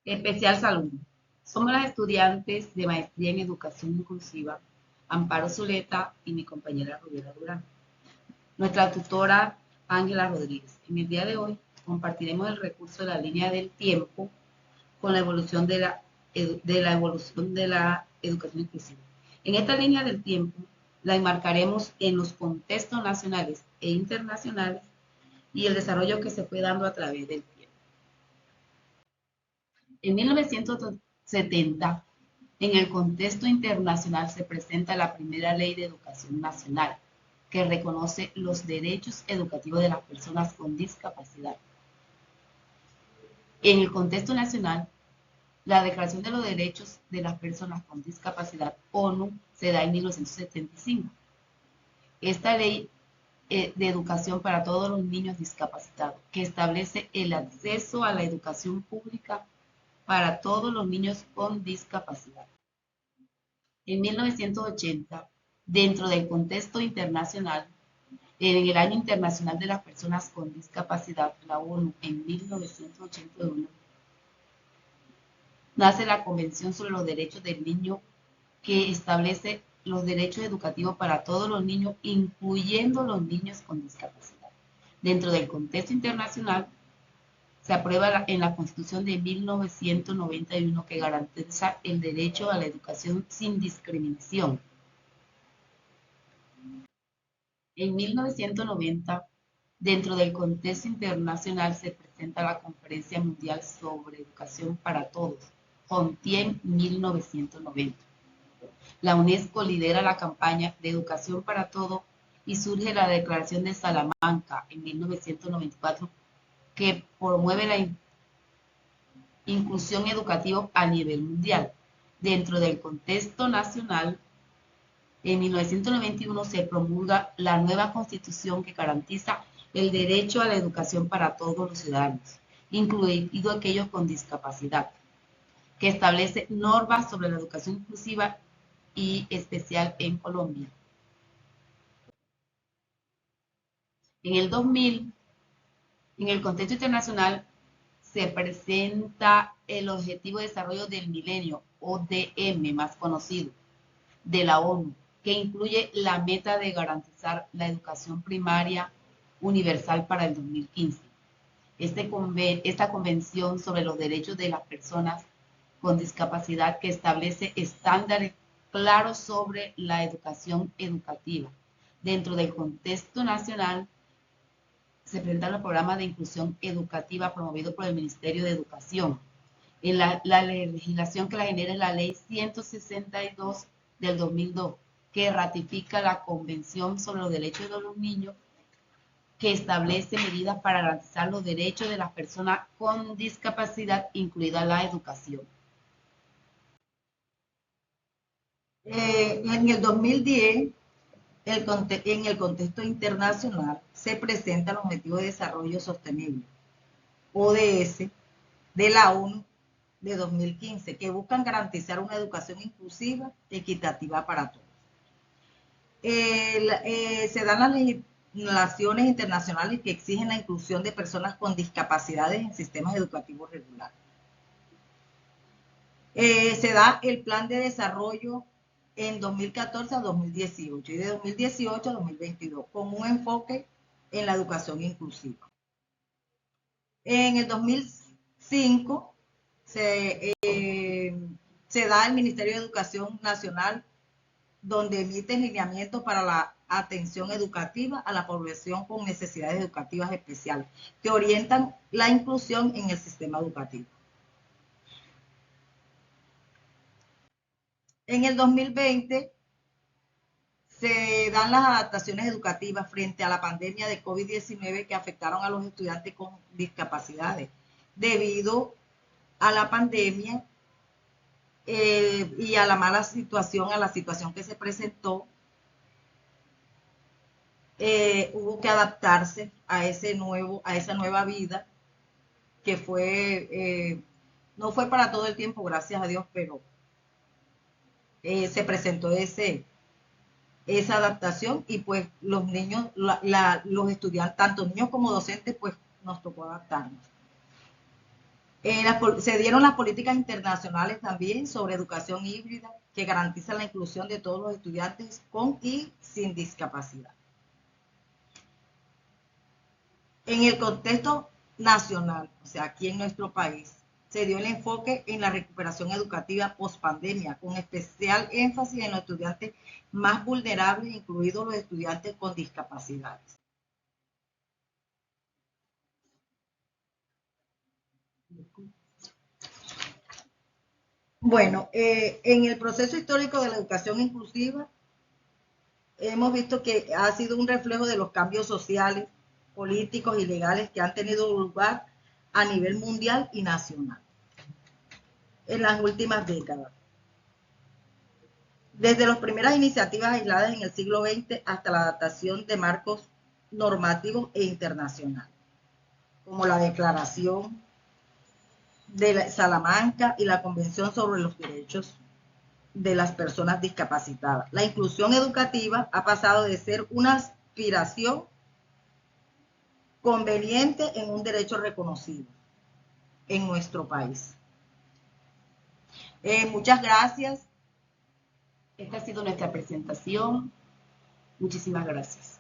Especial saludo. Somos las estudiantes de Maestría en Educación Inclusiva, Amparo Zuleta y mi compañera Rubiela Durán. Nuestra tutora Ángela Rodríguez. En el día de hoy compartiremos el recurso de la línea del tiempo con la evolución de la educación inclusiva. En esta línea del tiempo la enmarcaremos en los contextos nacionales e internacionales y el desarrollo que se fue dando a través del tiempo. En 1970, en el contexto internacional se presenta la primera Ley de Educación Nacional, que reconoce los derechos educativos de las personas con discapacidad. En el contexto nacional, la Declaración de los Derechos de las Personas con Discapacidad, ONU, se da en 1975. Esta ley de educación para todos los niños discapacitados, que establece el acceso a la educación pública para todos los niños con discapacidad. En 1980, dentro del contexto internacional, en el Año Internacional de las Personas con Discapacidad, la ONU, en 1981, nace la Convención sobre los Derechos del Niño, que establece los derechos educativos para todos los niños, incluyendo los niños con discapacidad. Dentro del contexto internacional, se aprueba en la Constitución de 1991 que garantiza el derecho a la educación sin discriminación. En 1990, dentro del contexto internacional, se presenta la Conferencia Mundial sobre Educación para Todos, CONTIEM 1990. La UNESCO lidera la campaña de Educación para Todos y surge la Declaración de Salamanca en 1994, que promueve la inclusión educativa a nivel mundial. Dentro del contexto nacional, en 1991 se promulga la nueva Constitución que garantiza el derecho a la educación para todos los ciudadanos, incluidos aquellos con discapacidad, que establece normas sobre la educación inclusiva y especial en Colombia. En el 2000, en el contexto internacional, se presenta el Objetivo de Desarrollo del Milenio, ODM, más conocido, de la ONU, que incluye la meta de garantizar la educación primaria universal para el 2015. Esta convención sobre los derechos de las personas con discapacidad, que establece estándares claros sobre la educación educativa. Dentro del contexto nacional, se presenta el programa de inclusión educativa promovido por el Ministerio de Educación. En la legislación que la genera es la Ley 162 del 2002, que ratifica la Convención sobre los Derechos de los Niños, que establece medidas para garantizar los derechos de las personas con discapacidad, incluida la educación. En el 2010, en el contexto internacional, se presenta el Objetivo de Desarrollo Sostenible, ODS, de la ONU de 2015, que buscan garantizar una educación inclusiva, equitativa para todos. Se dan las legislaciones internacionales que exigen la inclusión de personas con discapacidades en sistemas educativos regulares. Se da el plan de desarrollo en 2014 a 2018 y de 2018 a 2022 con un enfoque en la educación inclusiva. En el 2005 se da el Ministerio de Educación Nacional, donde emite lineamientos para la atención educativa a la población con necesidades educativas especiales, que orientan la inclusión en el sistema educativo. En el 2020 se dan las adaptaciones educativas frente a la pandemia de COVID-19 que afectaron a los estudiantes con discapacidades. Debido a la pandemia y a la mala situación, a la situación que se presentó, hubo que adaptarse a esa nueva vida que fue, no fue para todo el tiempo, gracias a Dios, pero se presentó esa adaptación y pues los niños, los estudiantes, tanto niños como docentes, pues nos tocó adaptarnos. Se dieron las políticas internacionales también sobre educación híbrida que garantizan la inclusión de todos los estudiantes con y sin discapacidad. En el contexto nacional, o sea, aquí en nuestro país, se dio el enfoque en la recuperación educativa post-pandemia, con especial énfasis en los estudiantes más vulnerables, incluidos los estudiantes con discapacidades. Bueno, en el proceso histórico de la educación inclusiva, hemos visto que ha sido un reflejo de los cambios sociales, políticos y legales que han tenido lugar a nivel mundial y nacional en las últimas décadas. Desde las primeras iniciativas aisladas en el siglo XX hasta la adaptación de marcos normativos e internacionales, como la Declaración de Salamanca y la Convención sobre los Derechos de las Personas Discapacitadas. La inclusión educativa ha pasado de ser una aspiración conveniente en un derecho reconocido en nuestro país. Muchas gracias. Esta ha sido nuestra presentación. Muchísimas gracias.